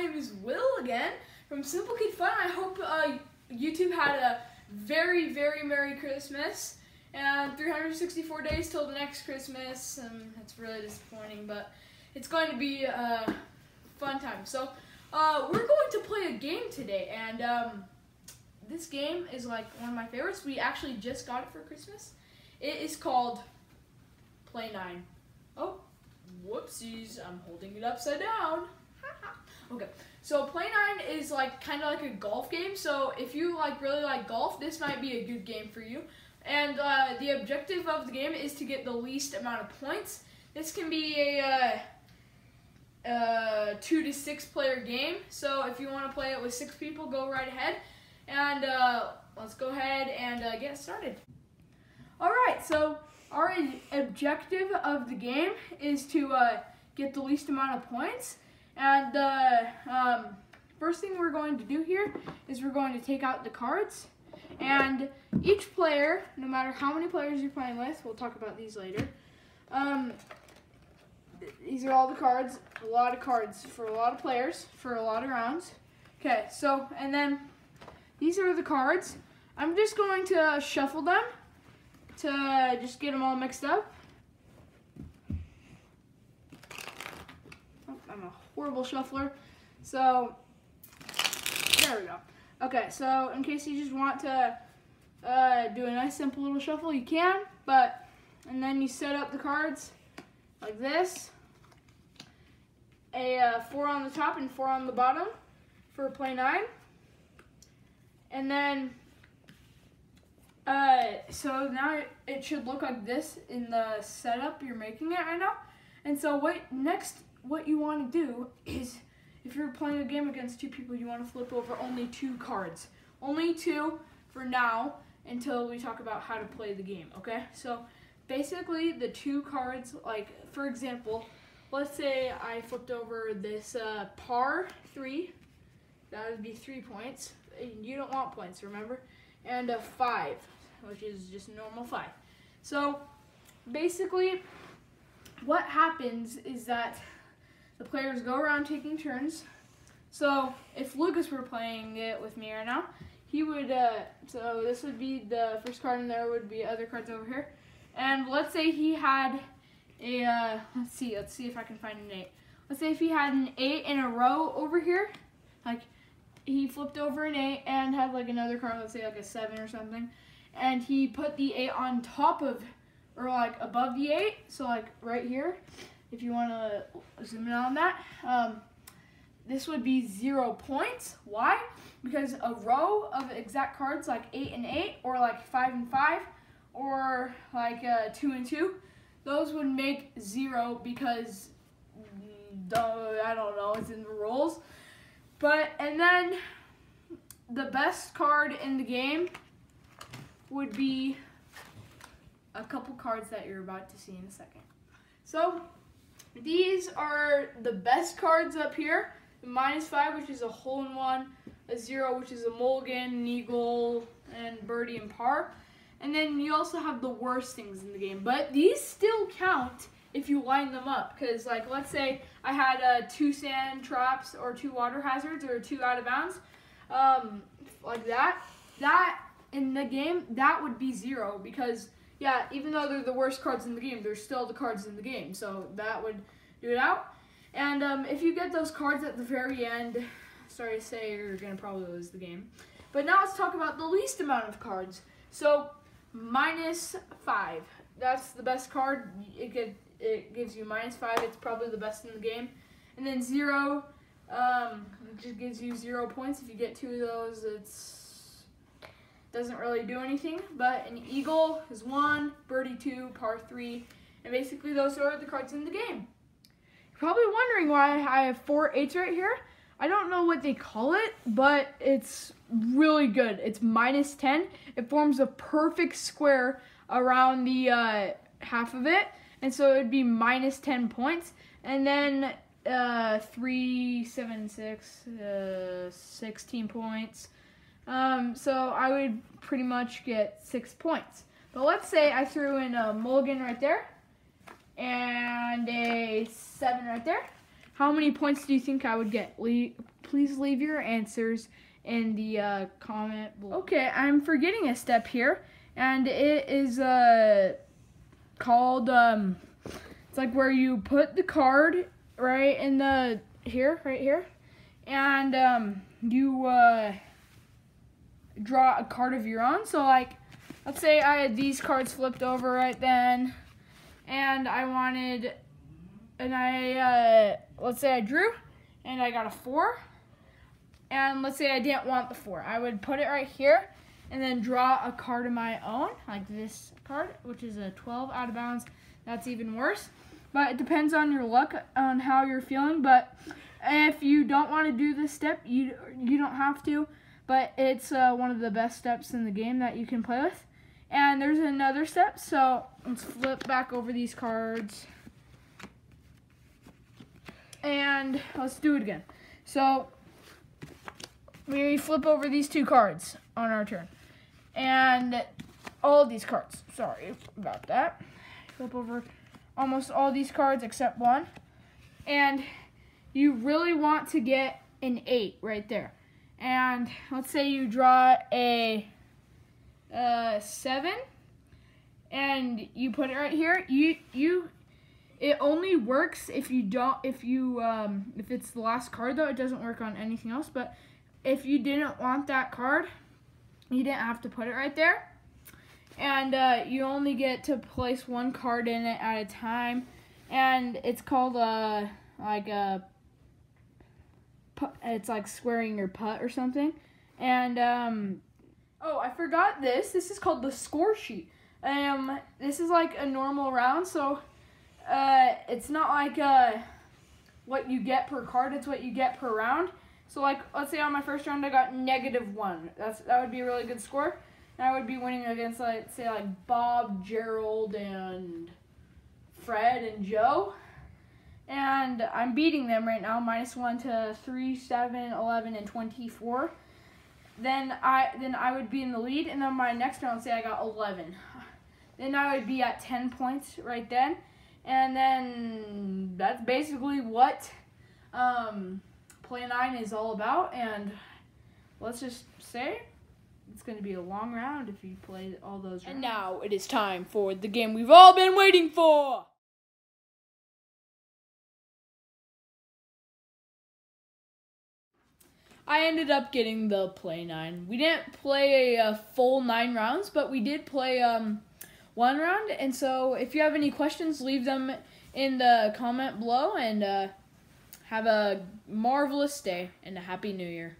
name is Will again from Simple Kid Fun. I hope YouTube had a very, very Merry Christmas and 364 days till the next Christmas. It's really disappointing, but it's going to be a fun time. So we're going to play a game today, and this game is like one of my favorites. We actually just got it for Christmas. It is called Play 9. Oh, whoopsies, I'm holding it upside down. Okay, so Play 9 is like kind of like a golf game. So if you really like golf, this might be a good game for you. And the objective of the game is to get the least amount of points. This can be a 2 to 6 player game. So if you want to play it with 6 people, go right ahead. And let's go ahead and get started. All right, so our objective of the game is to get the least amount of points. And first thing we're going to do here is we're going to take out the cards. And each player, no matter how many players you're playing with, we'll talk about these later. These are all the cards, a lot of cards for a lot of players, for a lot of rounds. Okay, so, and then these are the cards. I'm just going to shuffle them to just get them all mixed up. Oh, I'm a horrible shuffler. So, there we go. Okay, so in case you just want to do a nice simple little shuffle, you can, and then you set up the cards like this. A 4 on the top and 4 on the bottom for Play 9. And then, so now it should look like this in the setup you're making it right now. And so what you want to do is, if you're playing a game against 2 people, you want to flip over only 2 cards. Only 2 for now until we talk about how to play the game, okay? So basically the 2 cards, like for example, let's say I flipped over this par 3. That would be 3 points. You don't want points, remember? And a 5, which is just normal 5. So basically what happens is that the players go around taking turns. So if Lucas were playing it with me right now, he would, so this would be the first card and there would be other cards over here. And let's say he had a, let's see if I can find an 8. Let's say if he had an 8 in a row over here, like he flipped over an 8 and had like another card, let's say like a 7 or something, and he put the 8 on top of, or like above the 8, so like right here, if you want to zoom in on that, this would be 0 points. Why? Because a row of exact cards like 8 and 8, or like 5 and 5, or like 2 and 2, those would make 0 because, I don't know, it's in the rules. And then the best card in the game would be a couple cards that you're about to see in a second. So these are the best cards up here. The -5, which is a hole-in-one, a 0, which is a mulligan, an eagle, and birdie and par. And then you also have the worst things in the game. But these still count if you line them up. Because, like, let's say I had 2 sand traps or 2 water hazards or 2 out of bounds, like that. That, in the game, that would be 0. Because, yeah, even though they're the worst cards in the game, they're still the cards in the game. So that would do it out. And if you get those cards at the very end, sorry to say, you're going to probably lose the game. But now let's talk about the least amount of cards. So, -5. That's the best card. It gives you -5. It's probably the best in the game. And then 0, it just gives you 0 points. If you get 2 of those, doesn't really do anything. But an eagle is 1, birdie 2, par 3, and basically those are the cards in the game. You're probably wondering why I have 4 8s right here. I don't know what they call it, but it's really good. It's -10. It forms a perfect square around the half of it, and so it would be -10 points. And then 3, 7, 6, 16 points. So I would pretty much get 6 points. But let's say I threw in a mulligan right there and a 7 right there. how many points do you think I would get? Please leave your answers in the comment below. Okay, I'm forgetting a step here, and it is called it's like where you put the card right in the right here, and you draw a card of your own. So like, let's say I had these cards flipped over right then, and I wanted, and let's say I drew, and I got a 4, and let's say I didn't want the 4. I would put it right here, and then draw a card of my own, like this card, which is a 12 out of bounds. That's even worse, but it depends on your luck, on how you're feeling. But if you don't want to do this step, you don't have to, but it's one of the best steps in the game that you can play with. And there's another step, so let's flip back over these cards. And let's do it again. So we flip over these 2 cards on our turn. And all of these cards, sorry about that. Flip over almost all these cards except 1. And you really want to get an 8 right there. And let's say you draw a 7, and you put it right here. It only works if it's the last card, though. It doesn't work on anything else. But if you didn't want that card, you didn't have to put it right there. And you only get to place 1 card in it at a time. And it's called it's like squaring your putt or something. And oh, I forgot this. This is called the score sheet. This is like a normal round, so it's not like what you get per card, it's what you get per round. So like, let's say on my first round I got -1. That would be a really good score. And I would be winning against, like, say like Bob, Gerald, and Fred and Joe. And I'm beating them right now, -1 to 3, 7, 11, and 24. Then I would be in the lead, and then my next round, say I got 11. Then I would be at 10 points right then. And then that's basically what Play 9 is all about. And let's just say it's going to be a long round if you play all those rounds. And now it is time for the game we've all been waiting for. I ended up getting the Play 9. We didn't play a full 9 rounds, but we did play 1 round. And so if you have any questions, leave them in the comment below. And have a marvelous day and a Happy New Year.